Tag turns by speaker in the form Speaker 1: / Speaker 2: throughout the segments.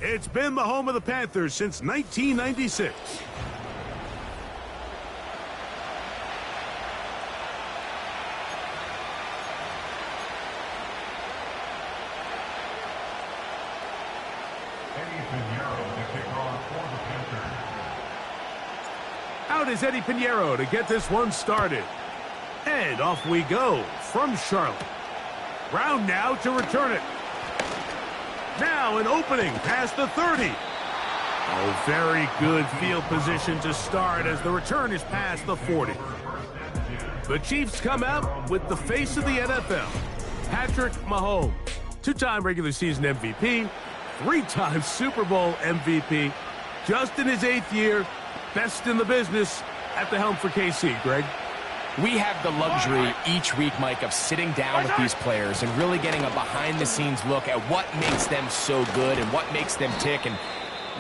Speaker 1: It's been the home of the Panthers since 1996. Out is Eddie Pinheiro to get this one started. And off we go from Charlotte. Brown now to return it. Now an opening past the 30. Oh, very good field position to start as the return is past the 40. The Chiefs come out with the face of the NFL, Patrick Mahomes. Two-time regular season MVP, three-time Super Bowl MVP, just in his 8th year, best in the business at the helm for KC, Greg.
Speaker 2: We have the luxury each week, Mike, of sitting down with these players and really getting a behind-the-scenes look at what makes them so good and what makes them tick. And,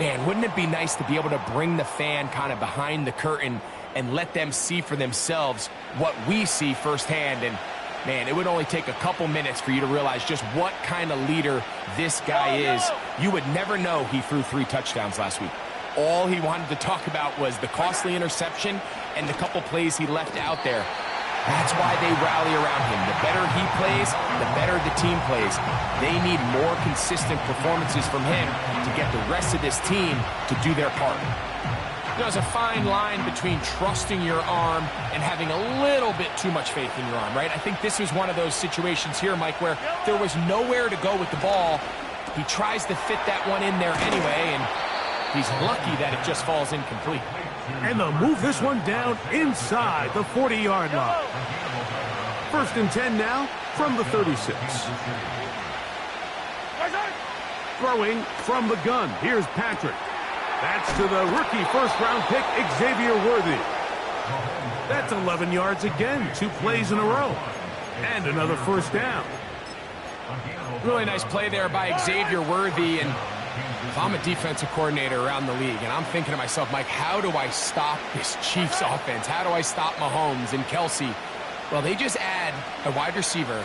Speaker 2: man, wouldn't it be nice to be able to bring the fan kind of behind the curtain and let them see for themselves what we see firsthand? And, man, it would only take a couple minutes for you to realize just what kind of leader this guy is. You would never know he threw 3 touchdowns last week. All he wanted to talk about was the costly interception and the couple plays he left out there. That's why they rally around him. The better he plays, the better the team plays. They need more consistent performances from him to get the rest of this team to do their part. There's a fine line between trusting your arm and having a little bit too much faith in your arm, right? I think this was one of those situations here, Mike, where there was nowhere to go with the ball. He tries to fit that one in there anyway, and he's lucky that it just falls incomplete.
Speaker 1: And they'll move this one down inside the 40-yard line. 1st and 10 now from the 36. Throwing from the gun. Here's Patrick. That's to the rookie first-round pick, Xavier Worthy. That's 11 yards again, 2 plays in a row. And another first down.
Speaker 2: Really nice play there by Xavier Worthy. And if I'm a defensive coordinator around the league, and I'm thinking to myself, Mike, how do I stop this Chiefs offense? How do I stop Mahomes and Kelsey? Well, they just add a wide receiver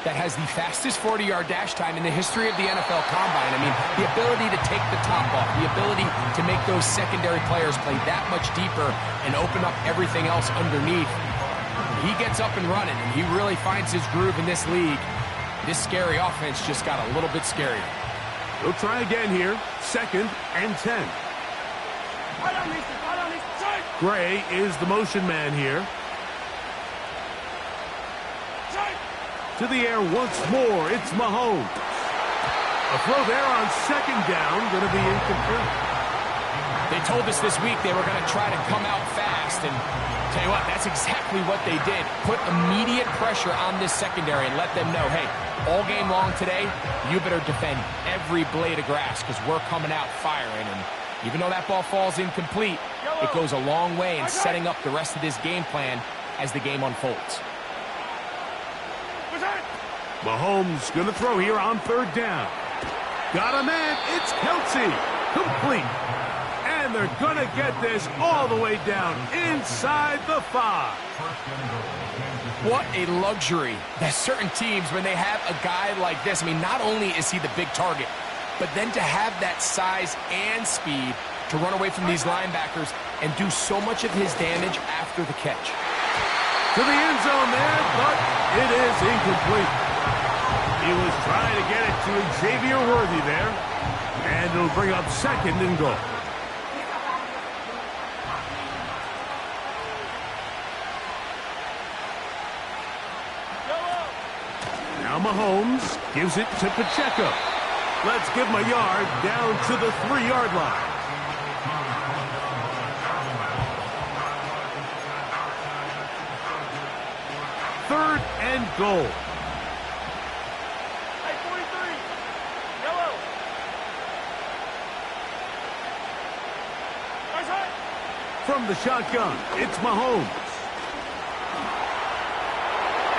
Speaker 2: that has the fastest 40-yard dash time in the history of the NFL Combine. I mean, the ability to take the top off, the ability to make those secondary players play that much deeper and open up everything else underneath. He gets up and running, and he really finds his groove in this league. This scary offense just got a little bit scarier.
Speaker 1: We'll try again here. 2nd and 10. Gray is the motion man here. To the air once more. It's Mahomes. A throw there on 2nd down. Going to be incomplete.
Speaker 2: They told us this week they were going to try to come out fast. And tell you what, that's exactly what they did. Put immediate pressure on this secondary and let them know, hey, all game long today, you better defend every blade of grass because we're coming out firing. And even though that ball falls incomplete, it goes a long way in setting up the rest of this game plan as the game unfolds.
Speaker 1: Mahomes going to throw here on 3rd down. Got a man. It's Kelsey. Complete. And they're going to get this all the way down inside the 5.
Speaker 2: What a luxury that certain teams, when they have a guy like this, I mean, not only is he the big target, but then to have that size and speed to run away from these linebackers and do so much of his damage after the catch.
Speaker 1: To the end zone there, but it is incomplete. He was trying to get it to Xavier Worthy there, and it'll bring up 2nd and goal. Now Mahomes gives it to Pacheco. Let's give him a yard down to the 3-yard line. Third and goal.
Speaker 3: Hey, 43. Yellow.
Speaker 1: From the shotgun, it's Mahomes.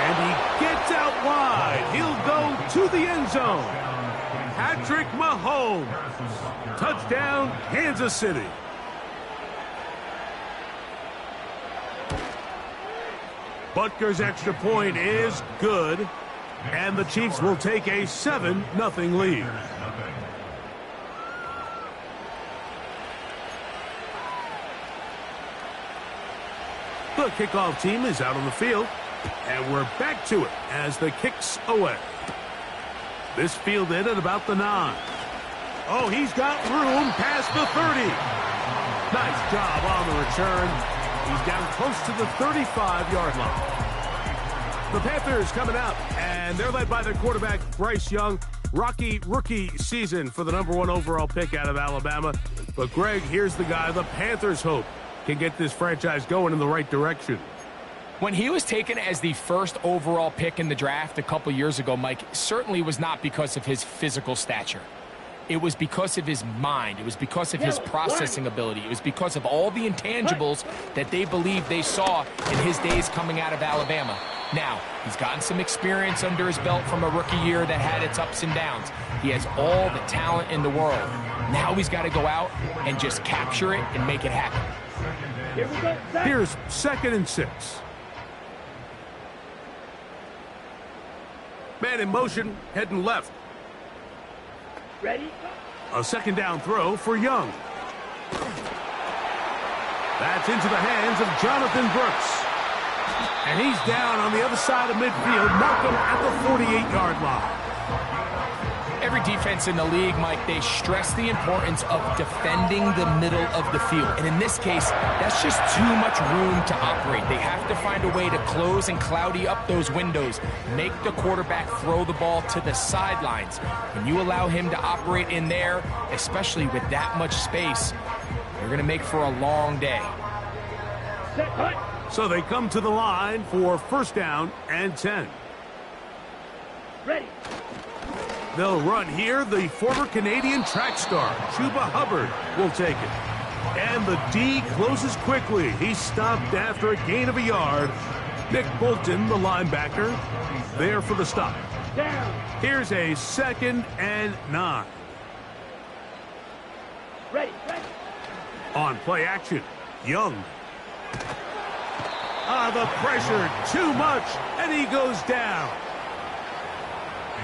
Speaker 1: And he gets out wide. He'll go to the end zone. Patrick Mahomes. Touchdown, Kansas City. Butker's extra point is good. And the Chiefs will take a 7-0 lead. The kickoff team is out on the field, and we're back to it as the kick's away. This fielded at about the 9. Oh, he's got room past the 30. Nice job on the return. He's down close to the 35-yard line. The Panthers coming out, and they're led by their quarterback, Bryce Young. Rocky rookie season for the #1 overall pick out of Alabama. But, Greg, here's the guy the Panthers hope can get this franchise going in the right direction.
Speaker 2: When he was taken as the first overall pick in the draft a couple years ago, Mike, certainly was not because of his physical stature. It was because of his mind. It was because of his processing ability. It was because of all the intangibles that they believed they saw in his days coming out of Alabama. Now, he's gotten some experience under his belt from a rookie year that had its ups and downs. He has all the talent in the world. Now he's got to go out and just capture it and make it happen.
Speaker 1: Here's 2nd and 6. Man in motion, heading left.
Speaker 3: Ready?
Speaker 1: A 2nd down throw for Young. That's into the hands of Jonathan Brooks. And he's down on the other side of midfield, Malcolm at the 48-yard line.
Speaker 2: Every defense in the league, Mike, they stress the importance of defending the middle of the field. And in this case, that's just too much room to operate. They have to find a way to close and cloudy up those windows, make the quarterback throw the ball to the sidelines. When you allow him to operate in there, especially with that much space, you're going to make for a long day.
Speaker 1: So they come to the line for 1st down and 10.
Speaker 3: Ready?
Speaker 1: They'll run here. The former Canadian track star, Chuba Hubbard, will take it. And the D closes quickly. He's stopped after a gain of a yard. Nick Bolton, the linebacker, there for the stop.
Speaker 3: Down.
Speaker 1: Here's a 2nd and 9.
Speaker 3: Ready?
Speaker 1: On play action, Young. The pressure, too much, and he goes down.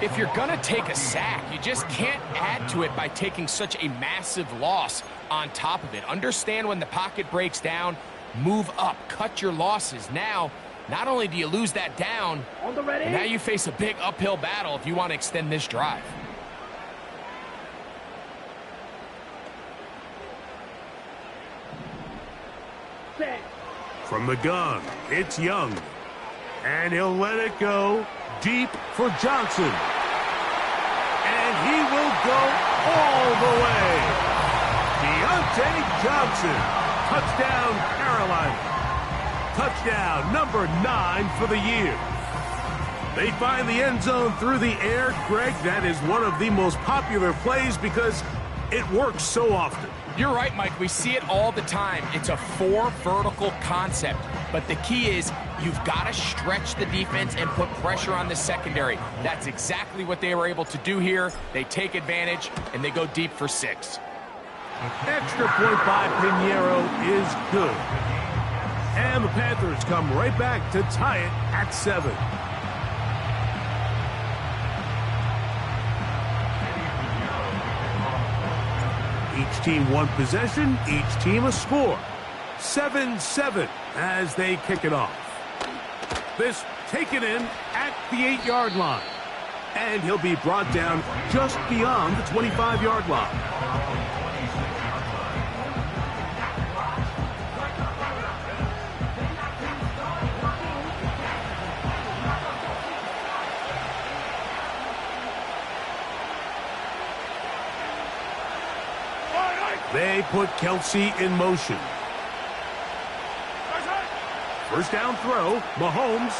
Speaker 2: If you're going to take a sack, you just can't add to it by taking such a massive loss on top of it. Understand when the pocket breaks down, move up, cut your losses. Now, not only do you lose that down,
Speaker 3: On the ready?
Speaker 2: now you face a big uphill battle if you want to extend this drive.
Speaker 3: Set.
Speaker 1: From the gun, it's Young. And he'll let it go deep for Johnson. And he will go all the way. Deontay Johnson. Touchdown, Carolina. Touchdown, number 9 for the year. They find the end zone through the air. Greg, that is one of the most popular plays because it works so often.
Speaker 2: You're right, Mike. We see it all the time. It's a 4 vertical concept. But the key is you've got to stretch the defense and put pressure on the secondary. That's exactly what they were able to do here. They take advantage, and they go deep for 6.
Speaker 1: Extra point by Pinheiro is good. And the Panthers come right back to tie it at 7. Each team one possession, each team a score. 7-7 as they kick it off. This taken in at the 8-yard line. And he'll be brought down just beyond the 25-yard line. They put Kelsey in motion. First down throw, Mahomes.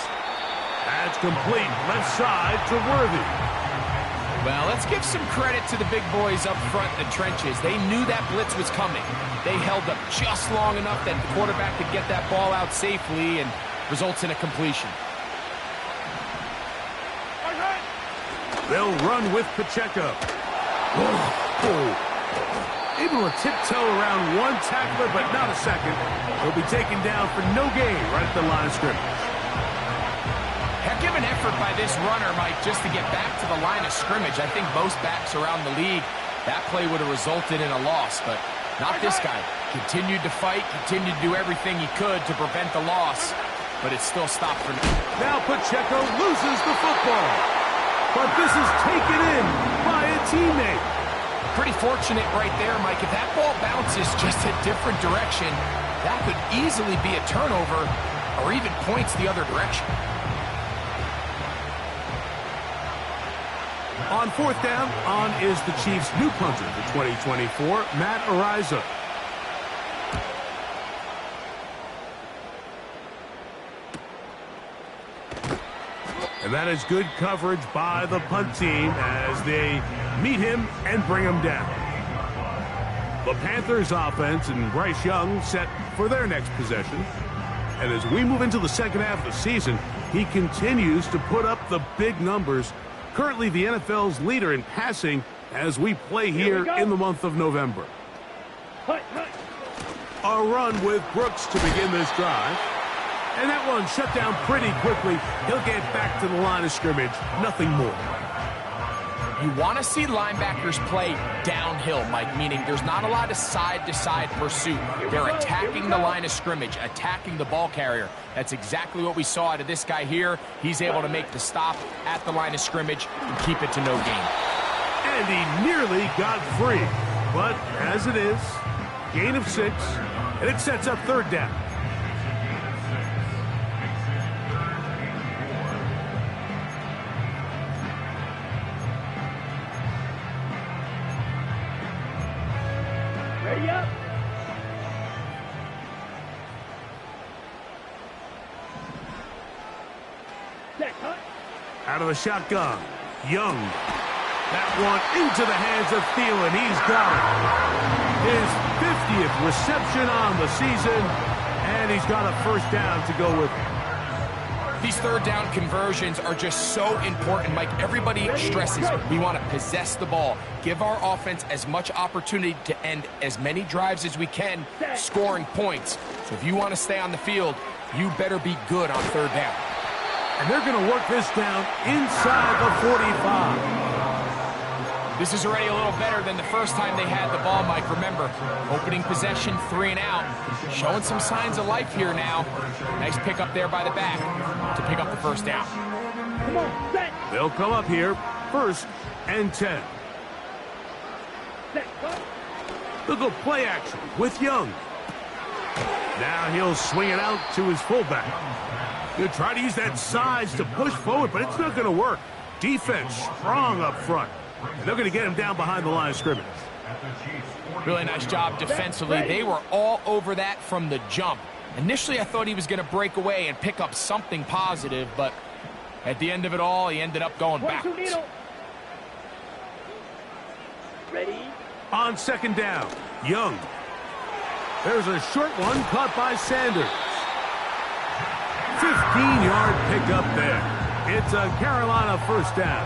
Speaker 1: That's complete, left side to Worthy.
Speaker 2: Well, let's give some credit to the big boys up front in the trenches. They knew that blitz was coming. They held up just long enough that the quarterback could get that ball out safely and results in a completion.
Speaker 1: They'll run with Pacheco. Oh. Able to tiptoe around one tackler, but not a second. He'll be taken down for no gain right at the line of scrimmage.
Speaker 2: Heck of an effort by this runner, Mike, just to get back to the line of scrimmage. I think most backs around the league, that play would have resulted in a loss, but Not this guy. Continued to fight, continued to do everything he could to prevent the loss, but it still stopped for now.
Speaker 1: Now Pacheco loses the football, but this is taken in by a teammate.
Speaker 2: Pretty fortunate right there, Mike. If that ball bounces just a different direction, that could easily be a turnover or even points the other direction.
Speaker 1: On fourth down, on is the Chiefs' new punter for 2024, Matt Araiza. And that is good coverage by the punt team as they meet him and bring him down. The Panthers offense and Bryce Young set for their next possession. And as we move into the second half of the season, he continues to put up the big numbers. Currently the NFL's leader in passing as we play here in the month of November. A run with Brooks to begin this drive. And that one shut down pretty quickly. He'll get back to the line of scrimmage. Nothing more.
Speaker 2: You want to see linebackers play downhill, Mike, meaning there's not a lot of side-to-side pursuit. They're attacking the line of scrimmage, attacking the ball carrier. That's exactly what we saw out of this guy here. He's able to make the stop at the line of scrimmage and keep it to no gain.
Speaker 1: And he nearly got free. But as it is, gain of 6, and it sets up third down.
Speaker 3: Ready up. Set, cut.
Speaker 1: Out of the shotgun, Young. That one into the hands of Thielen. He's got it. His 50th reception on the season, and he's got a first down to go with it.
Speaker 2: These third down conversions are just so important, Mike. Everybody stresses we want to possess the ball, give our offense as much opportunity to end as many drives as we can, scoring points. So if you want to stay on the field, you better be good on third down.
Speaker 1: And they're going to work this down inside the 45.
Speaker 2: This is already a little better than the first time they had the ball, Mike. Remember, opening possession, 3 and out. Showing some signs of life here now. Nice pick up there by the back to pick up the first down.
Speaker 3: Come on, set.
Speaker 1: They'll come up here, 1st and 10.
Speaker 3: Set, cut.
Speaker 1: They'll go play action with Young. Now he'll swing it out to his fullback. He'll try to use that size to push forward, but it's not going to work. Defense strong up front. And they're going to get him down behind the line of scrimmage.
Speaker 2: Really nice job defensively. They were all over that from the jump. Initially, I thought he was going to break away and pick up something positive, but at the end of it all, he ended up going backwards.
Speaker 3: Ready.
Speaker 1: On second down, Young. There's a short one caught by Sanders. 15-yard pickup there. It's a Carolina first down.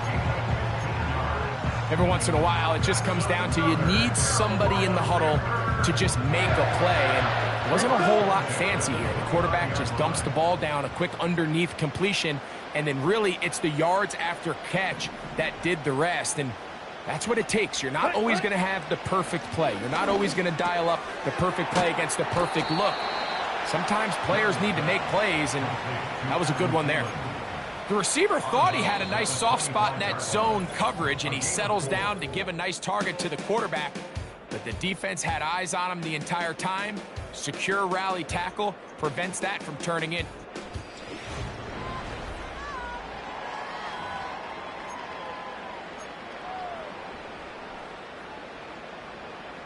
Speaker 2: Every once in a while, it just comes down to you need somebody in the huddle to just make a play. And it wasn't a whole lot fancy here. The quarterback just dumps the ball down, a quick underneath completion, and then really it's the yards after catch that did the rest. And that's what it takes. You're not always going to have the perfect play. You're not always going to dial up the perfect play against the perfect look. Sometimes players need to make plays, and that was a good one there. The receiver thought he had a nice soft spot in that zone coverage, and he settles down to give a nice target to the quarterback. But the defense had eyes on him the entire time. Secure rally tackle prevents that from turning in.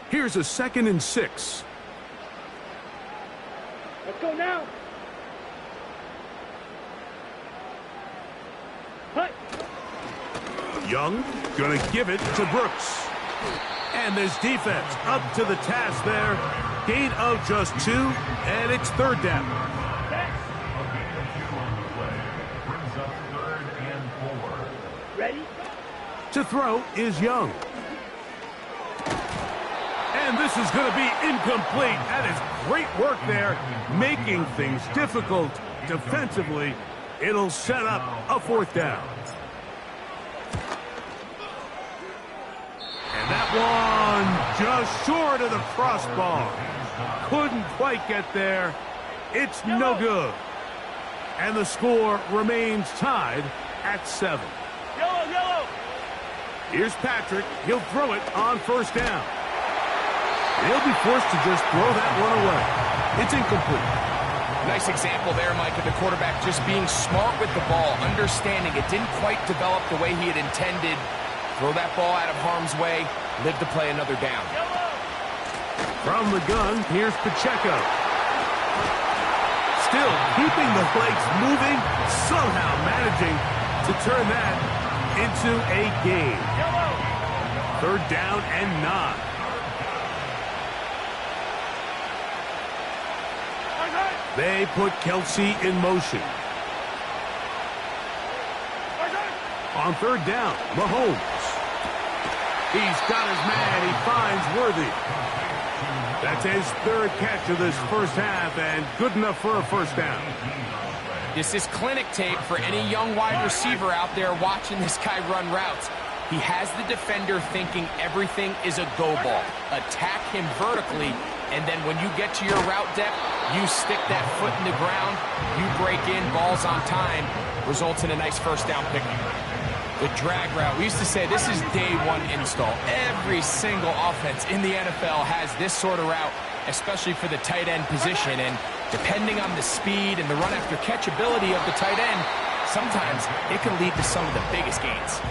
Speaker 1: Here's a 2nd and 6.
Speaker 3: Let's go now. Cut.
Speaker 1: Young gonna give it to Brooks. And this defense up to the task there. Gain of just 2, and it's third down.
Speaker 3: Ready.
Speaker 1: To throw is Young. And this is going to be incomplete. That is great work there, making things difficult defensively. It'll set up a fourth down. And that one just short of the crossbar. Couldn't quite get there. It's no good. And the score remains tied at 7.
Speaker 3: Yellow, yellow.
Speaker 1: Here's Patrick. He'll throw it on first down. He'll be forced to just throw that one away. It's incomplete.
Speaker 2: Nice example there, Mike, of the quarterback just being smart with the ball, understanding it didn't quite develop the way he had intended. Throw that ball out of harm's way, live to play another down.
Speaker 1: From the gun, here's Pacheco. Still keeping the legs moving, somehow managing to turn that into a gain. 3rd down and 9. They put Kelce in motion. On 3rd down, Mahomes. He's got his man. He finds Worthy. That's his 3rd catch of this first half, and good enough for a first down.
Speaker 2: This is clinic tape for any young wide receiver out there watching this guy run routes. He has the defender thinking everything is a go ball. Attack him vertically, and then when you get to your route depth, you stick that foot in the ground, you break in, balls on time, results in a nice first down pickup. The drag route, we used to say this is day 1 install. Every single offense in the NFL has this sort of route, especially for the tight end position, and depending on the speed and the run after catch ability of the tight end, sometimes it can lead to some of the biggest gains.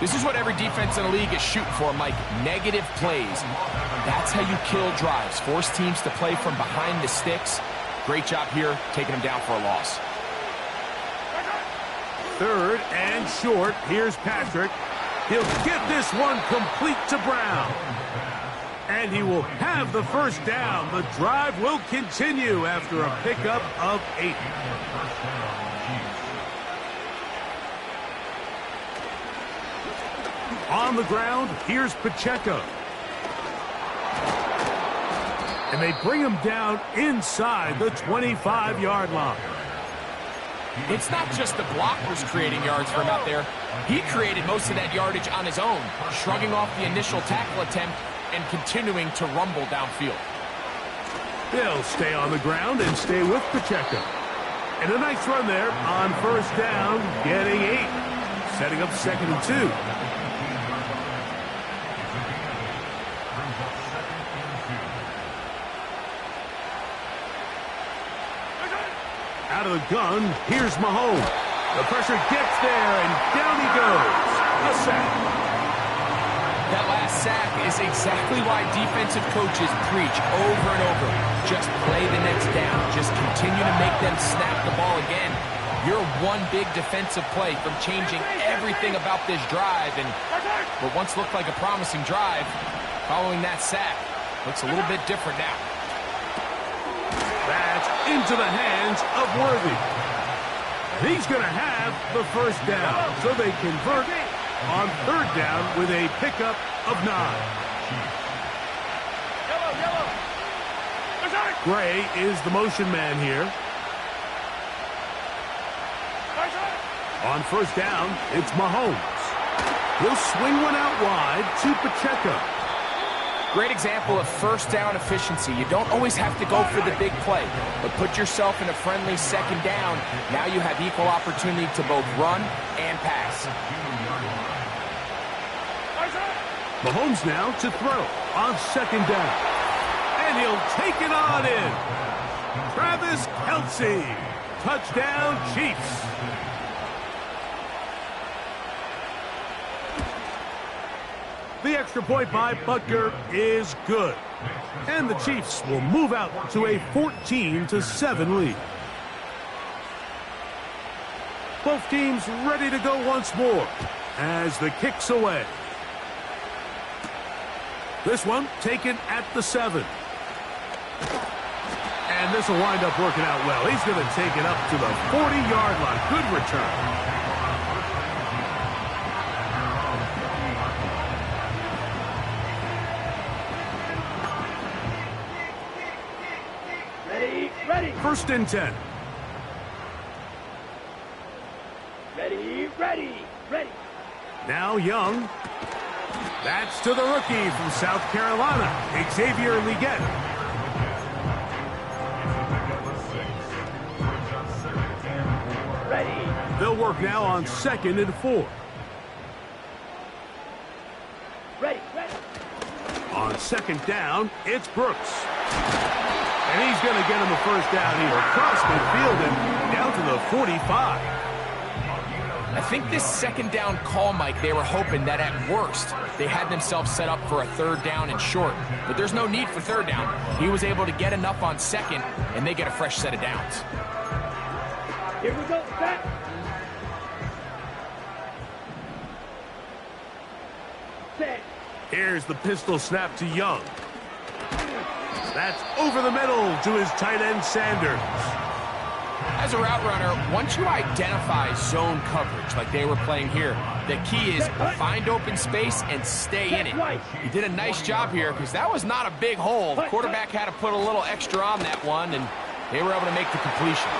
Speaker 2: This is what every defense in the league is shooting for, Mike. Negative plays. That's how you kill drives. Force teams to play from behind the sticks. Great job here, taking them down for a loss.
Speaker 1: 3rd and short. Here's Patrick. He'll get this one complete to Brown. And he will have the first down. The drive will continue after a pickup of 8. On the ground, here's Pacheco. And they bring him down inside the 25-yard line.
Speaker 2: It's not just the blockers creating yards for him out there. He created most of that yardage on his own, shrugging off the initial tackle attempt and continuing to rumble downfield.
Speaker 1: They'll stay on the ground and stay with Pacheco. And a nice run there on first down, getting 8. Setting up 2nd and 2. Out of the gun, here's Mahomes. The pressure gets there, and down he goes. A sack.
Speaker 2: That last sack is exactly why defensive coaches preach over and over. Just play the next down. Just continue to make them snap the ball again. You're one big defensive play from changing everything about this drive, and what once looked like a promising drive, following that sack, looks a little bit different now.
Speaker 1: That's into the hands of Worthy. He's going to have the first down, so they convert on 3rd down with a pickup of 9. Gray is the motion man here. On first down, it's Mahomes. He'll swing one out wide to Pacheco.
Speaker 2: Great example of first down efficiency. You don't always have to go for the big play, but put yourself in a friendly 2nd down. Now you have equal opportunity to both run and pass.
Speaker 1: Mahomes now to throw on 2nd down. And he'll take it on in. Travis Kelce. Touchdown, Chiefs. The extra point by Butker is good. And the Chiefs will move out to a 14-7 lead. Both teams ready to go once more as the kick's away. This one taken at the 7. And this will wind up working out well. He's going to take it up to the 40-yard line. Good return.
Speaker 3: Ready.
Speaker 1: 1st and 10.
Speaker 3: Ready.
Speaker 1: Now Young. That's to the rookie from South Carolina, Xavier Legette.
Speaker 3: Ready.
Speaker 1: They'll work now on 2nd and 4.
Speaker 3: Ready. Ready.
Speaker 1: On 2nd down, it's Brooks. And he's going to get him a first down here. Across midfield and down to the 45.
Speaker 2: I think this 2nd down call, Mike, they were hoping that at worst they had themselves set up for a 3rd down and short. But there's no need for 3rd down. He was able to get enough on 2nd, and they get a fresh set of downs.
Speaker 3: Here we go. Set. Set.
Speaker 1: Here's the pistol snap to Young. That's over the middle to his tight end, Sanders.
Speaker 2: As a route runner, once you identify zone coverage like they were playing here, the key is find open space and stay in it. He did a nice job here because that was not a big hole. The quarterback had to put a little extra on that one, and they were able to make the completion.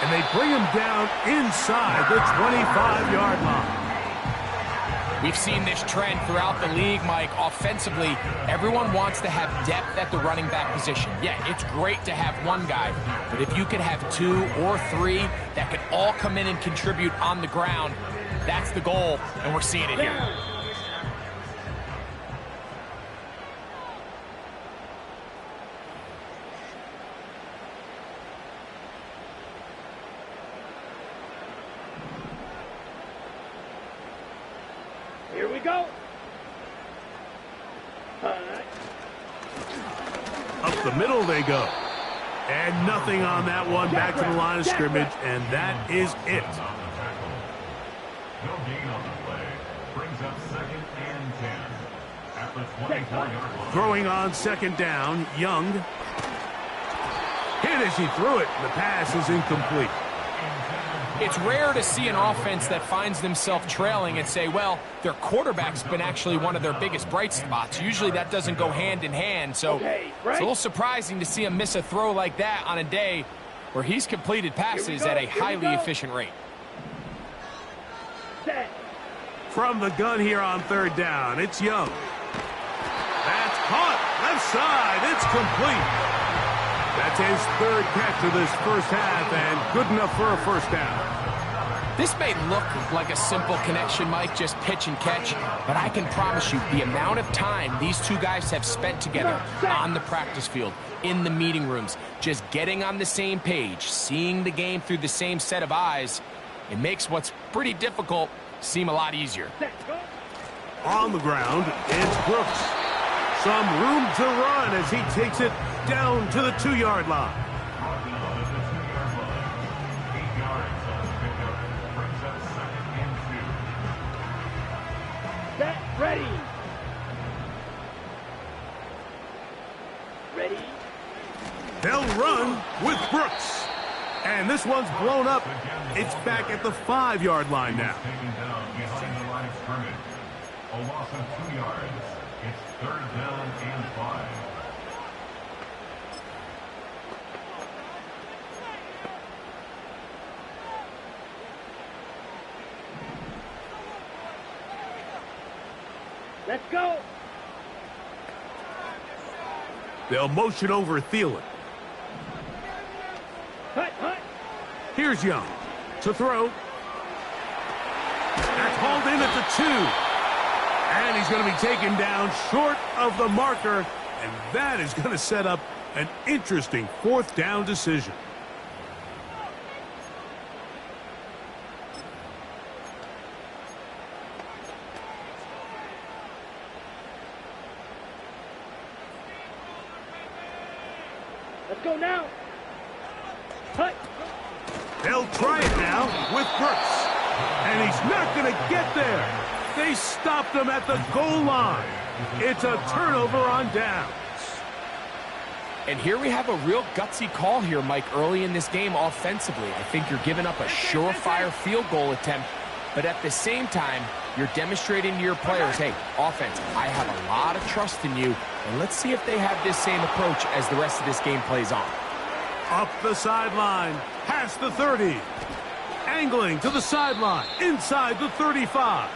Speaker 1: And they bring him down inside the 25-yard line.
Speaker 2: We've seen this trend throughout the league, Mike. Offensively, everyone wants to have depth at the running back position. Yeah, it's great to have one guy, but if you could have 2 or 3 that could all come in and contribute on the ground, that's the goal, and we're seeing it here.
Speaker 3: Here we go.
Speaker 1: Up the middle they go. And nothing on that one. Back to the line of scrimmage, and that is it.
Speaker 4: No gain on the play. Brings up 2nd and 10. At the 24-yard line.
Speaker 1: Throwing on 2nd down, Young. Hit as he threw it. The pass is incomplete.
Speaker 2: It's rare to see an offense that finds themselves trailing and say, well, their quarterback's been actually one of their biggest bright spots. Usually that doesn't go hand in hand, so it's a little surprising to see him miss a throw like that on a day where he's completed passes at a highly efficient rate.
Speaker 3: Set.
Speaker 1: From the gun here on 3rd down, it's Young. That's caught. Left side. It's complete. That's his 3rd catch of this first half, and good enough for a first down.
Speaker 2: This may look like a simple connection, Mike, just pitch and catch, but I can promise you the amount of time these two guys have spent together on the practice field, in the meeting rooms, just getting on the same page, seeing the game through the same set of eyes, it makes what's pretty difficult seem a lot easier.
Speaker 1: On the ground, it's Brooks. Some room to run as he takes it down to the 2-yard line.
Speaker 3: Set. Ready. Ready.
Speaker 1: They'll run with Brooks. And this one's blown up. It's back at the 5-yard line now.
Speaker 4: Taken down behind the line of scrimmage. A loss of 2 yards. It's 3rd down and 5.
Speaker 3: Let's go.
Speaker 1: They'll motion over Thielen.
Speaker 3: Hut, hut.
Speaker 1: Here's Young to throw. That's hauled in at the 2. And he's going to be taken down short of the marker. And that is going to set up an interesting 4th down decision.
Speaker 3: Let's go now. Hut.
Speaker 1: They'll try it now with Brooks. And he's not going to get there. They stopped him at the goal line. It's a turnover on downs.
Speaker 2: And here we have a real gutsy call here, Mike, early in this game offensively. I think you're giving up a surefire field goal attempt, but at the same time, you're demonstrating to your players, hey, offense, I have a lot of trust in you, and let's see if they have this same approach as the rest of this game plays on.
Speaker 1: Up the sideline, past the 30. Angling to the sideline, inside the 35.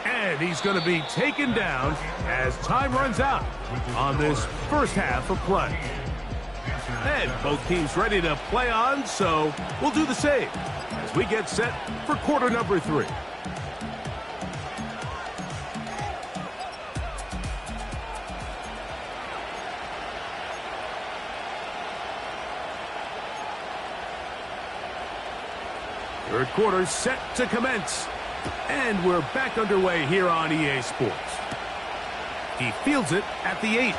Speaker 1: And he's going to be taken down as time runs out on this first half of play. And both teams ready to play on, so we'll do the same as we get set for quarter number 3. Third quarter set to commence. And we're back underway here on EA Sports. He fields it at the 8.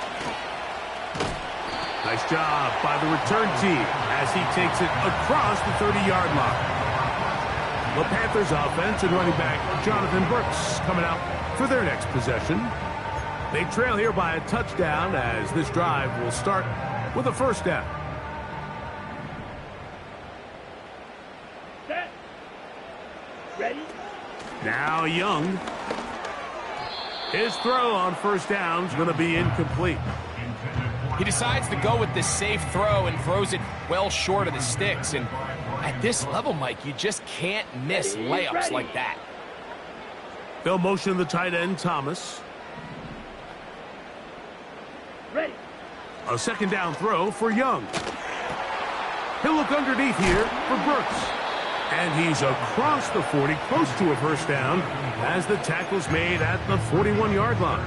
Speaker 1: Nice job by the return team as he takes it across the 30-yard line. The Panthers offense and running back Jonathan Brooks coming out for their next possession. They trail here by a touchdown as this drive will start with a first down.
Speaker 3: Set. Ready?
Speaker 1: Now Young. His throw on first down is going to be incomplete.
Speaker 2: He decides to go with the safe throw and throws it well short of the sticks. And at this level, Mike, you just can't miss layups like that.
Speaker 1: They'll motion the tight end, Thomas.
Speaker 3: Ready.
Speaker 1: A second down throw for Young. He'll look underneath here for Brooks. And he's across the 40, close to a first down, as the tackle's made at the 41-yard line.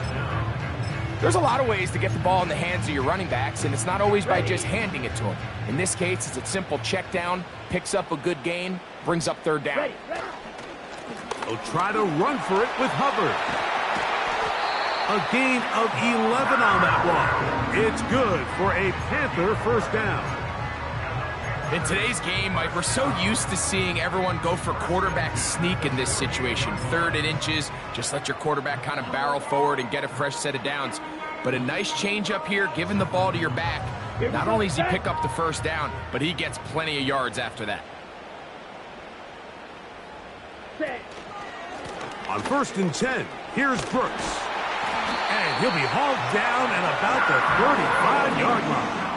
Speaker 2: There's a lot of ways to get the ball in the hands of your running backs, and it's not always by just handing it to them. In this case, it's a simple check down, picks up a good gain, brings up third down.
Speaker 3: Ready. Ready.
Speaker 1: They'll try to run for it with Hubbard. A gain of 11 on that one. It's good for a Panther first down.
Speaker 2: In today's game, Mike, we're so used to seeing everyone go for quarterback sneak in this situation. 3rd and inches, just let your quarterback kind of barrel forward and get a fresh set of downs. But a nice change up here, giving the ball to your back. Not only does he pick up the first down, but he gets plenty of yards after that.
Speaker 3: Set.
Speaker 1: On 1st and 10, here's Brooks. And he'll be hauled down at about the 35-yard line.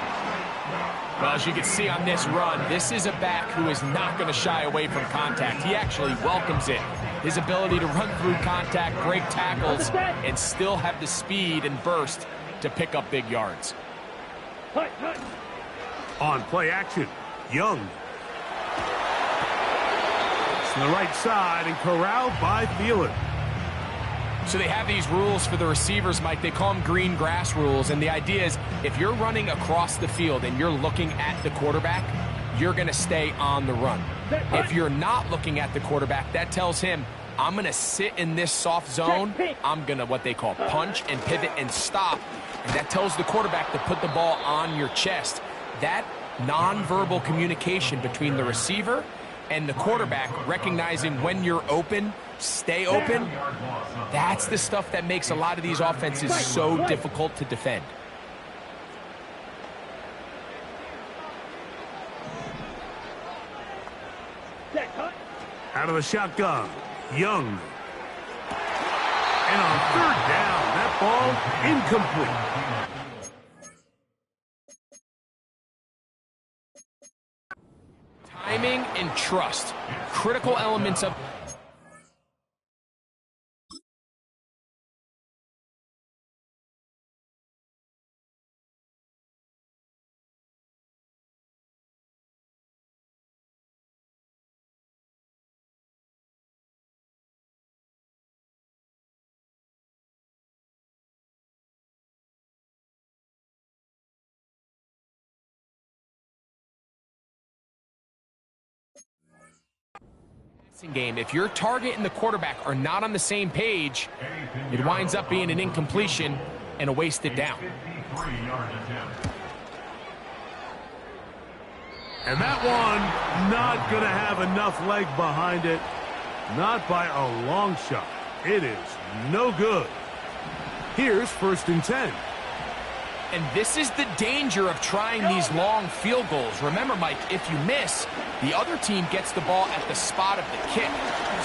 Speaker 2: Well, as you can see on this run, this is a back who is not going to shy away from contact. He actually welcomes it. His ability to run through contact, break tackles, and still have the speed and burst to pick up big yards.
Speaker 3: Hut, hut.
Speaker 1: On play action, Young. To the right side and corralled by Thielen.
Speaker 2: So they have these rules for the receivers, Mike. They call them green grass rules. And the idea is if you're running across the field and you're looking at the quarterback, you're going to stay on the run. If you're not looking at the quarterback, that tells him, I'm going to sit in this soft zone. I'm going to what they call punch and pivot and stop. And that tells the quarterback to put the ball on your chest. That nonverbal communication between the receiver and the quarterback, recognizing when you're open, stay open, that's the stuff that makes a lot of these offenses so difficult to defend.
Speaker 1: Out of the shotgun, Young. And on 3rd down, that ball incomplete.
Speaker 2: Timing and trust, critical elements of game. If your target and the quarterback are not on the same page, it winds up being an incompletion and a wasted down.
Speaker 1: And that one not going to have enough leg behind it. Not by a long shot. It is no good. Here's 1st and 10.
Speaker 2: And this is the danger of trying these long field goals. Remember, Mike, if you miss, the other team gets the ball at the spot of the kick.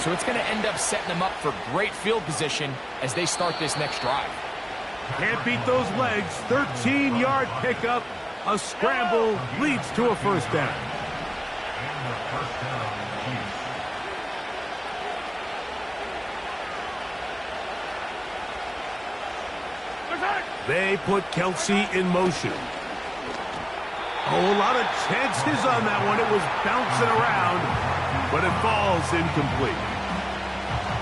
Speaker 2: So it's going to end up setting them up for great field position as they start this next drive.
Speaker 1: Can't beat those legs. 13-yard pickup. A scramble leads to a first down. They put Kelsey in motion. Oh, a lot of chances on that one. It was bouncing around, but it falls incomplete.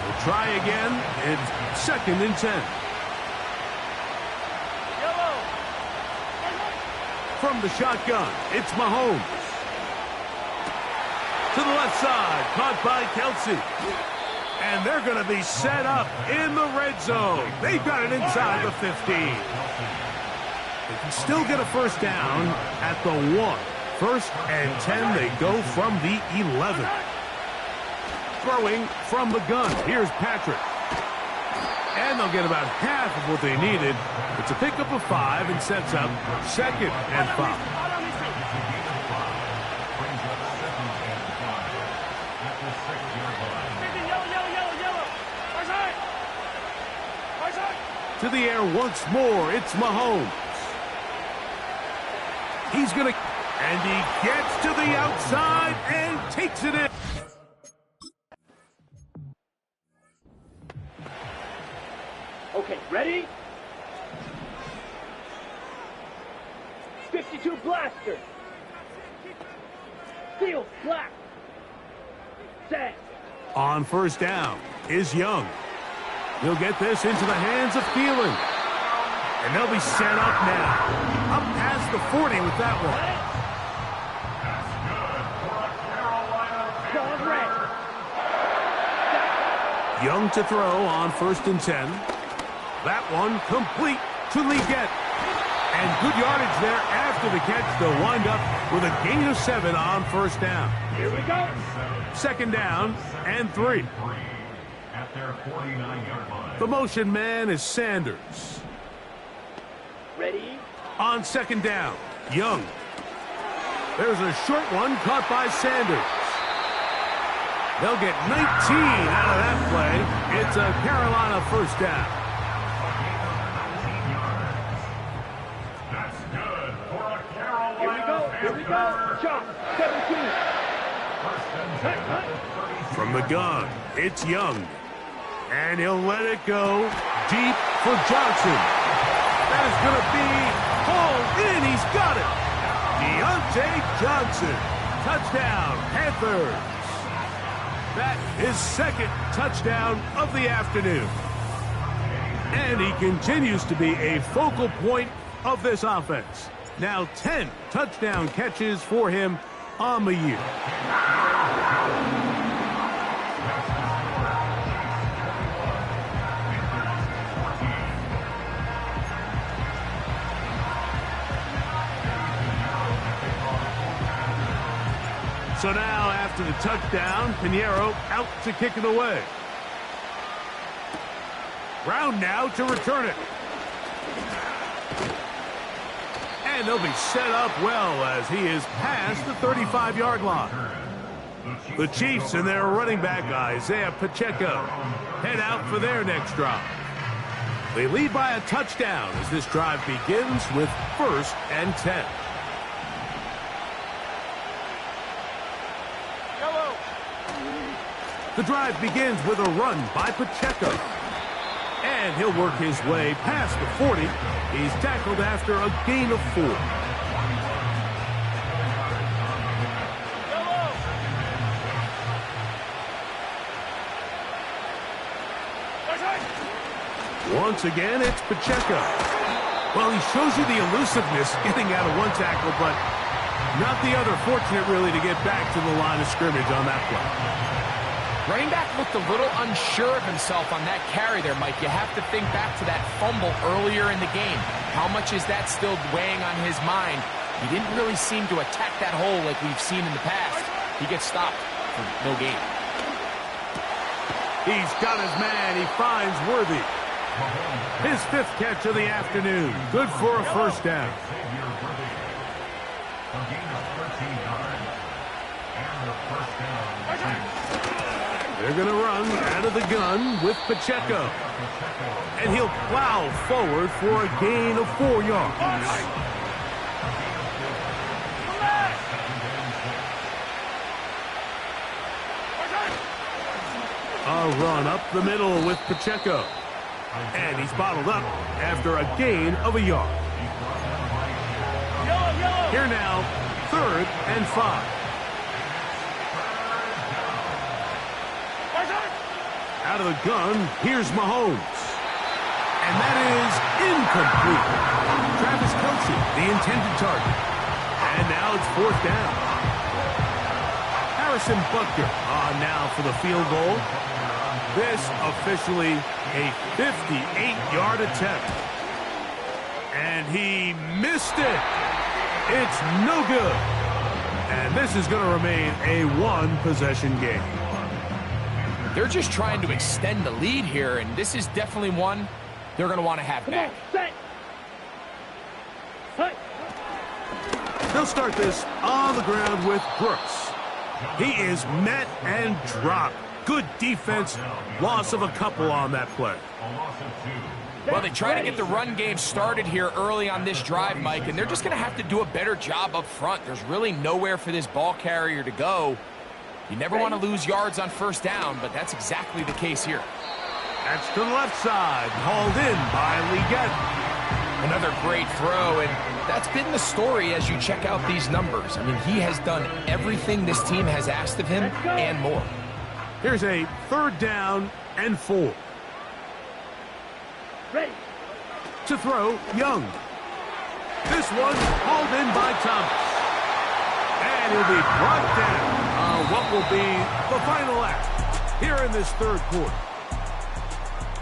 Speaker 1: We'll try again. It's 2nd and 10. From the shotgun, it's Mahomes. To the left side, caught by Kelsey. And they're going to be set up in the red zone. They've got it inside the 15. They can still get a first down at the 1. 1st and 10, they go from the 11. Throwing from the gun, here's Patrick. And they'll get about half of what they needed. It's a pickup of 5 and sets up 2nd and 5. To the air once more, it's Mahomes. He's going to, and he gets to the outside and takes it in.
Speaker 3: Okay, ready? 52 blaster. Field black. Set.
Speaker 1: On first down is Young. He'll get this into the hands of Thielen. And they'll be set up now. Up past the 40 with that one. Young to throw on 1st and 10. That one complete to Legette. And good yardage there after the catch. They'll wind up with a gain of 7 on first down.
Speaker 3: Here we go.
Speaker 1: 2nd down and 3.
Speaker 4: At their 49-yard line.
Speaker 1: The motion man is Sanders.
Speaker 3: Ready?
Speaker 1: On 2nd down, Young. There's a short one caught by Sanders. They'll get 19 out of that play. It's a Carolina first down.
Speaker 4: That's good for a Carolina.
Speaker 3: Here we go. Here we go. Shot. 17.
Speaker 1: From the gun, it's Young. And he'll let it go deep for Johnson. That is going to be hauled in. He's got it. Deontay Johnson. Touchdown, Panthers. That is 2nd touchdown of the afternoon. And he continues to be a focal point of this offense. Now 10 touchdown catches for him on the year. So now, after the touchdown, Pinheiro out to kick it away. Brown now to return it. And they'll be set up well as he is past the 35-yard line. The Chiefs and their running back, Isaiah Pacheco, head out for their next drive. They lead by a touchdown as this drive begins with 1st and 10. The drive begins with a run by Pacheco. And he'll work his way past the 40. He's tackled after a gain of 4. Once again, it's Pacheco. Well, he shows you the elusiveness getting out of one tackle, but not the other. Fortunate, really, to get back to the line of scrimmage on that play.
Speaker 2: Running back looked a little unsure of himself on that carry there, Mike. You have to think back to that fumble earlier in the game. How much is that still weighing on his mind? He didn't really seem to attack that hole like we've seen in the past. He gets stopped for no gain.
Speaker 1: He's got his man. He finds Worthy. His 5th catch of the afternoon. Good for a first down. They're going to run out of the gun with Pacheco. And he'll plow forward for a gain of 4 yards. A run up the middle with Pacheco. And he's bottled up after a gain of a yard. Here now, 3rd and 5. Out of the gun, here's Mahomes. And that is incomplete. Travis Kelce, the intended target. And now it's 4th down. Harrison Butker on now for the field goal. This officially a 58-yard attempt. And he missed it. It's no good. And this is going to remain a 1-possession game.
Speaker 2: They're just trying to extend the lead here, and this is definitely one they're going to want to have back.
Speaker 3: Set. Hut.
Speaker 1: They'll start this on the ground with Brooks. He is met and dropped. Good defense. Loss of a couple on that play.
Speaker 4: A loss of 2.
Speaker 2: Well, they try to get the run game started here early on this drive, Mike, and they're just going to have to do a better job up front. There's really nowhere for this ball carrier to go. You never want to lose yards on 1st down, but that's exactly the case here.
Speaker 1: That's to the left side, hauled in by Leggett.
Speaker 2: Another great throw, and that's been the story as you check out these numbers. I mean, he has done everything this team has asked of him and more.
Speaker 1: Here's a 3rd down and 4.
Speaker 3: Ready.
Speaker 1: To throw, Young. This one hauled in by Thomas. And he'll be brought down. What will be the final act here in this 3rd quarter.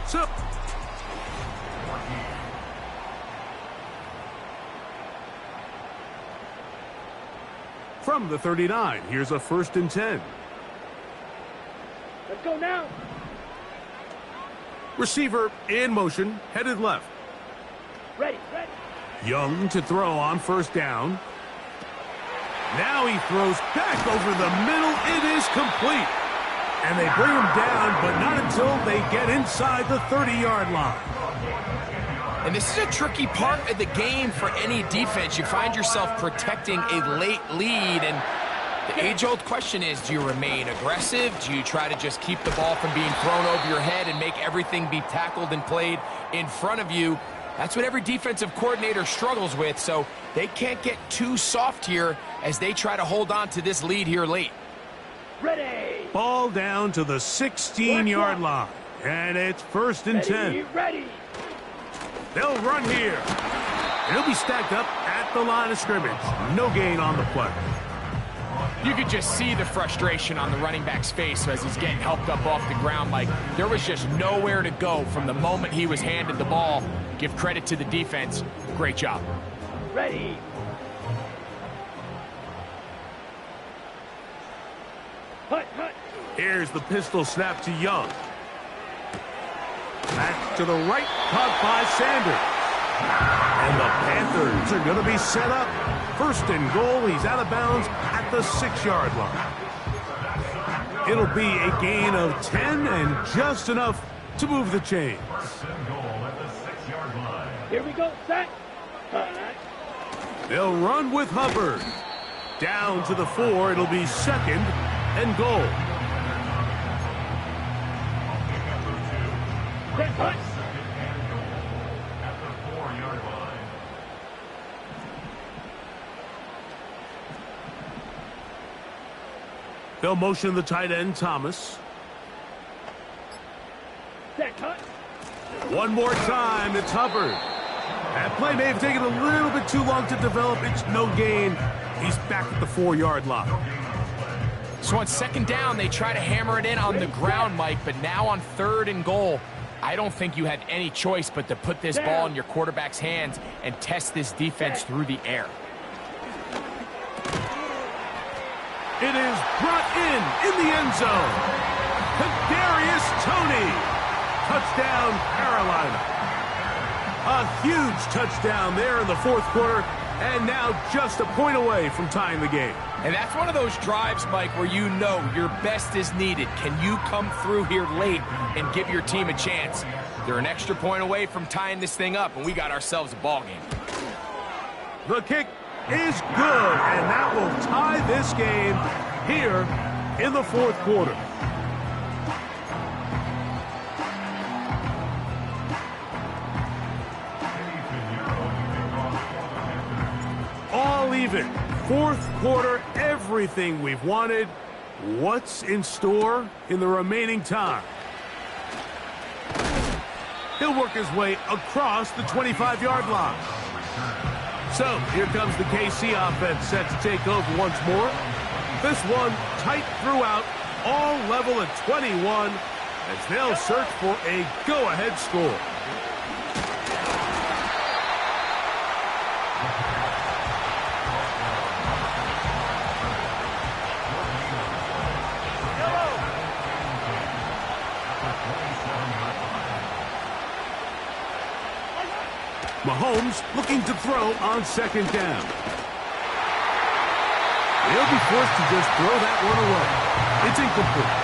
Speaker 1: So, from the 39, here's a 1st and 10.
Speaker 3: Let's go now.
Speaker 1: Receiver in motion, headed left.
Speaker 3: Ready. Ready.
Speaker 1: Young to throw on 1st down. Now he throws back over the middle. It is complete. And they bring him down, but not until they get inside the 30-yard line.
Speaker 2: And this is a tricky part of the game for any defense. You find yourself protecting a late lead, and the age-old question is, do you remain aggressive? Do you try to just keep the ball from being thrown over your head and make everything be tackled and played in front of you? That's what every defensive coordinator struggles with, so they can't get too soft here as they try to hold on to this lead here late.
Speaker 3: Ready.
Speaker 1: Ball down to the 16-yard line, and it's 1st and 10.
Speaker 3: Ready.
Speaker 1: They'll run here. It'll be stacked up at the line of scrimmage. No gain on the play.
Speaker 2: You could just see the frustration on the running back's face as he's getting helped up off the ground. Like, there was just nowhere to go from the moment he was handed the ball. Give credit to the defense. Great job.
Speaker 3: Ready. Hut.
Speaker 1: Here's the pistol snap to Young. Back to the right, caught by Sanders. And the Panthers are going to be set up. 1st and goal. He's out of bounds at the 6-yard line. It'll be a gain of 10 and just enough to move the chains.
Speaker 3: Here we go. Set.
Speaker 1: They'll run with Hubbard. Down to the 4. It'll be 2nd and goal.
Speaker 3: Set. Hut.
Speaker 4: At the 4-yard line.
Speaker 1: They'll motion the tight end, Thomas.
Speaker 3: Set. Hut.
Speaker 1: One more time, it's Hubbard. That play may have taken a little bit too long to develop. It's no gain. He's back at the 4-yard line.
Speaker 2: So on 2nd down, they try to hammer it in on the ground, Mike, but now on 3rd and goal, I don't think you had any choice but to put this ball in your quarterback's hands and test this defense through the air.
Speaker 1: It is brought in the end zone. Kadarius Toney. Touchdown, Carolina. A huge touchdown there in the 4th quarter, and now just a point away from tying the game.
Speaker 2: And that's one of those drives, Mike, where you know your best is needed. Can you come through here late and give your team a chance? They're an extra point away from tying this thing up, and we got ourselves a ball game.
Speaker 1: The kick is good, and that will tie this game here in the 4th quarter. even. Fourth quarter, everything we've wanted. What's in store in the remaining time? He'll work his way across the 25-yard line. So, here comes the KC offense set to take over once more. This one tight throughout, all level at 21, as they'll search for a go-ahead score. Mahomes looking to throw on second down. He'll be forced to just throw that one away. It's incomplete.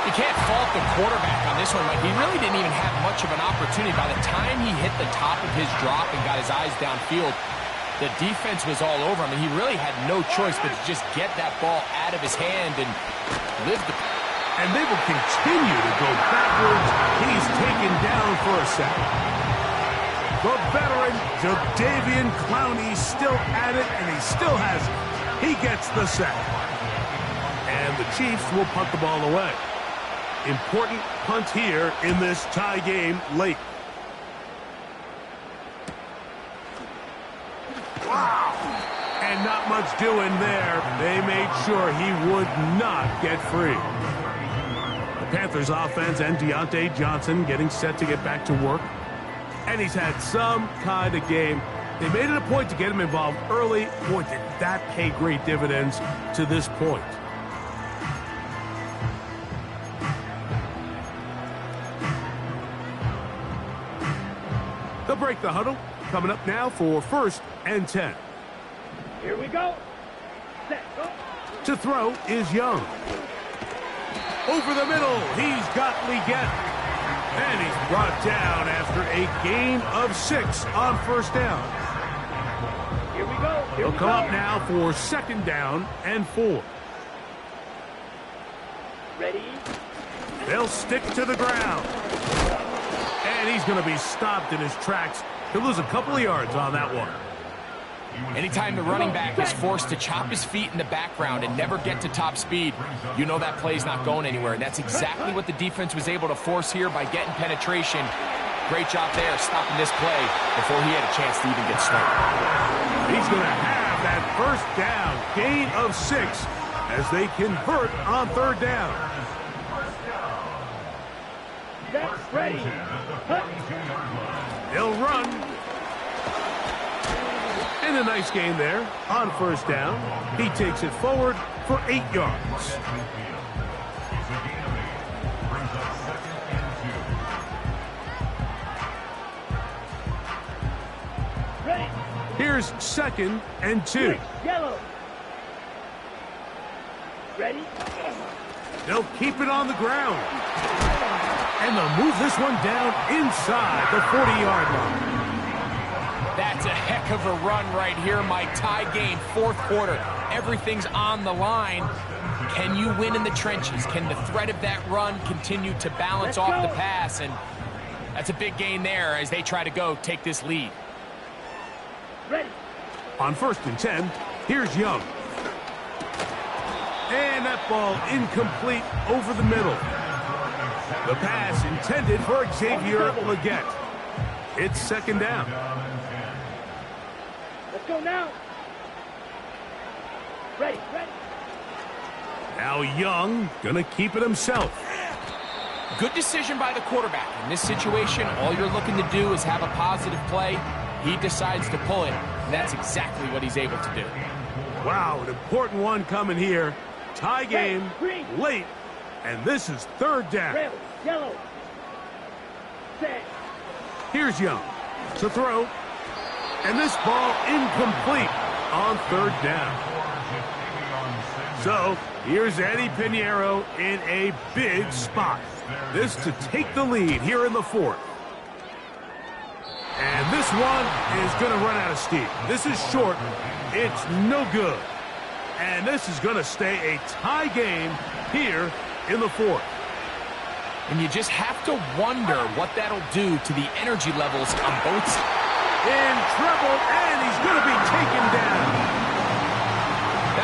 Speaker 2: You can't fault the quarterback on this one, Mike. He really didn't even have much of an opportunity. By the time he hit the top of his drop and got his eyes downfield, the defense was all over him. He really had no choice but to just get that ball out of his hand and live the...
Speaker 1: And they will continue to go backwards. He's taken down for a second. The veteran, Jadeveon Clowney, still at it, and he still has it. He gets the sack. And the Chiefs will punt the ball away. Important punt here in this tie game late. Wow! And not much doing there. They made sure he would not get free. The Panthers offense and Deontay Johnson getting set to get back to work. And he's had some kind of game. They made it a point to get him involved early. Boy, did that pay great dividends to this point. They'll break the huddle. Coming up now for 1st and 10.
Speaker 3: Here we go. Set, go.
Speaker 1: To throw is Young. Over the middle, he's got Leggett. And he's brought down after a gain of 6 on first down.
Speaker 3: Here we go.
Speaker 1: He'll come up now for 2nd down and 4.
Speaker 3: Ready?
Speaker 1: They'll stick to the ground. And he's going to be stopped in his tracks. He'll lose a couple of yards on that one.
Speaker 2: Anytime the running back is forced to chop his feet in the background and never get to top speed, you know that play's not going anywhere. And that's exactly what the defense was able to force here by getting penetration. Great job there, stopping this play before he had a chance to even get started.
Speaker 1: He's going to have that 1st down, gain of 6, as they convert on 3rd down.
Speaker 3: Set, ready.
Speaker 1: They'll run. And a nice gain there on 1st down. He takes it forward for 8 yards.
Speaker 3: Ready.
Speaker 1: Here's 2nd and 2.
Speaker 3: Yellow. Ready?
Speaker 1: They'll keep it on the ground. And they'll move this one down inside the 40-yard line.
Speaker 2: That's a heck of a run right here, Mike. Tie game, 4th quarter. Everything's on the line. Can you win in the trenches? Can the threat of that run continue to balance off the pass? And that's a big gain there as they try to take this lead.
Speaker 3: Ready.
Speaker 1: On 1st and 10, here's Young. And that ball incomplete over the middle. The pass intended for Xavier Leggett. It's 2nd down.
Speaker 3: Let's go now. Ready, ready.
Speaker 1: Now Young gonna keep it himself.
Speaker 2: Good decision by the quarterback. In this situation, all you're looking to do is have a positive play. He decides to pull it, and that's exactly what he's able to do.
Speaker 1: Wow, an important one coming here. Tie game, late, and this is 3rd down.
Speaker 3: Red, yellow. Set.
Speaker 1: Here's Young to throw. And this ball incomplete on 3rd down. So, here's Eddie Piñeiro in a big spot. This to take the lead here in the 4th. And this one is going to run out of steam. This is short. It's no good. And this is going to stay a tie game here in the 4th.
Speaker 2: And you just have to wonder what that'll do to the energy levels on both sides.
Speaker 1: In trouble, and he's going to be taken down.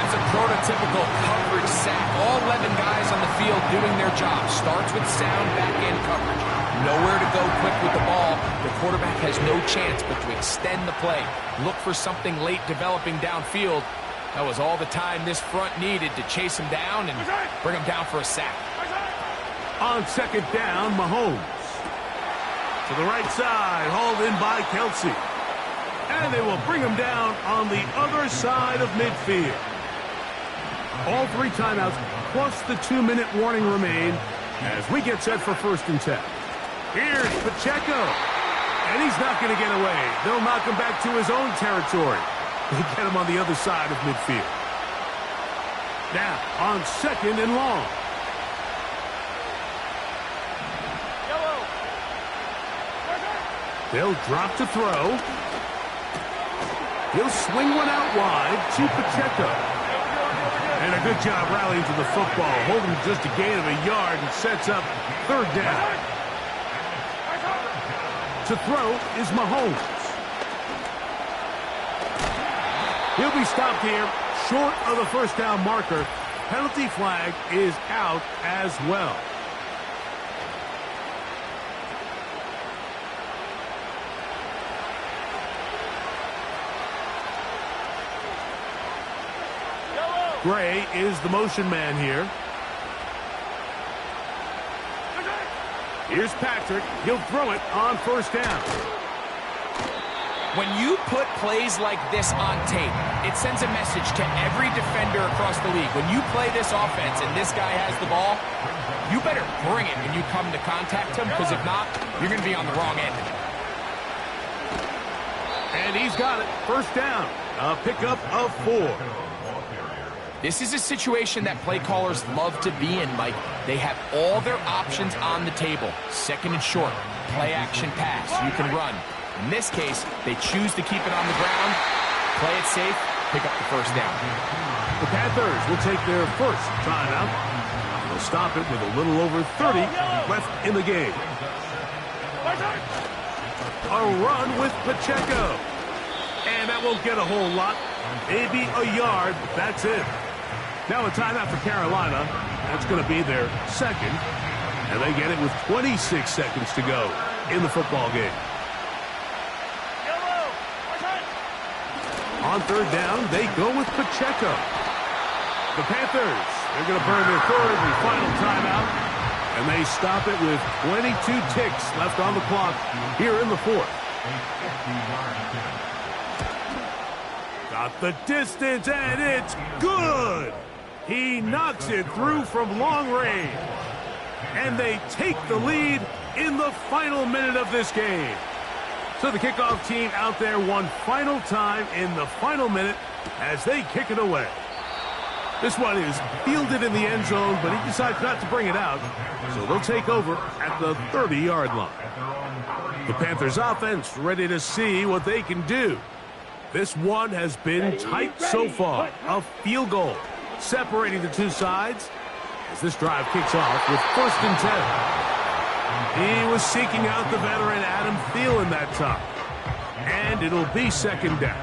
Speaker 2: That's a prototypical coverage sack. All 11 guys on the field doing their job. Starts with sound back-end coverage. Nowhere to go quick with the ball. The quarterback has no chance but to extend the play. Look for something late developing downfield. That was all the time this front needed to chase him down and bring him down for a sack.
Speaker 1: On second down, Mahomes. To the right side, hauled in by Kelsey. And they will bring him down on the other side of midfield. All 3 timeouts plus the 2-minute warning remain as we get set for 1st and 10. Here's Pacheco. And he's not going to get away. They'll knock him back to his own territory. They get him on the other side of midfield. Now, on 2nd and long. They'll drop to throw. He'll swing one out wide to Pacheco. And a good job rallying to the football, holding just a gain of a yard and sets up 3rd down. To throw is Mahomes. He'll be stopped here short of the 1st down marker. Penalty flag is out as well. Gray is the motion man here. Here's Patrick. He'll throw it on 1st down.
Speaker 2: When you put plays like this on tape, it sends a message to every defender across the league. When you play this offense and this guy has the ball, you better bring it when you come to contact him, because if not, you're going to be on the wrong end.
Speaker 1: And he's got it. 1st down. A pickup of 4.
Speaker 2: This is a situation that play callers love to be in, Mike. They have all their options on the table. 2nd and short, play action pass, you can run. In this case, they choose to keep it on the ground, play it safe, pick up the 1st down.
Speaker 1: The Panthers will take their 1st timeout. They'll stop it with a little over 30 left in the game. A run with Pacheco. And that won't get a whole lot. Maybe a yard, that's it. Now a timeout for Carolina. That's going to be their 2nd. And they get it with 26 seconds to go in the football game. On 3rd down, they go with Pacheco. The Panthers, they're going to burn their 3rd and final timeout. And they stop it with 22 ticks left on the clock here in the 4th. Got the distance, and it's good. He knocks it through from long range. And they take the lead in the final minute of this game. So the kickoff team out there one final time in the final minute as they kick it away. This one is fielded in the end zone, but he decides not to bring it out. So they'll take over at the 30-yard line. The Panthers offense ready to see what they can do. This one has been tight so far. A field goal separating the 2 sides as this drive kicks off with 1st and 10. He was seeking out the veteran Adam Thielen that time. And it'll be 2nd down.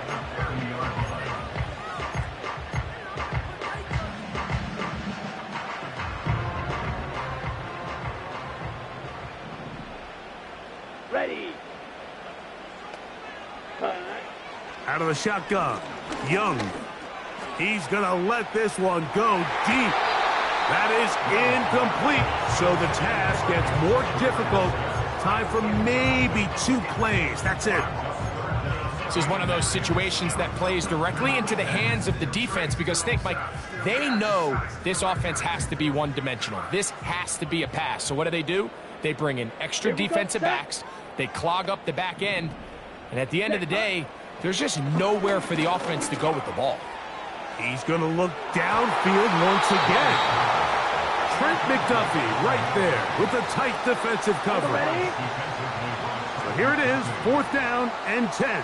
Speaker 3: Ready.
Speaker 1: Out of the shotgun, Young. He's going to let this one go deep. That is incomplete. So the task gets more difficult. Time for maybe 2 plays. That's it.
Speaker 2: This is one of those situations that plays directly into the hands of the defense because, think, Mike, they know this offense has to be one-dimensional. This has to be a pass. So what do? They bring in extra defensive backs. They clog up the back end. And at the end of the day, there's just nowhere for the offense to go with the ball.
Speaker 1: He's going to look downfield once again. Trent McDuffie right there with the tight defensive coverage. So here it is, 4th down and 10.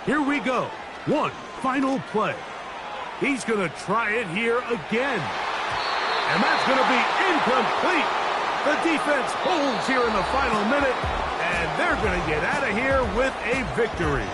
Speaker 1: Here we go. One final play. He's going to try it here again. And that's going to be incomplete. The defense holds here in the final minute, and they're going to get out of here with a victory.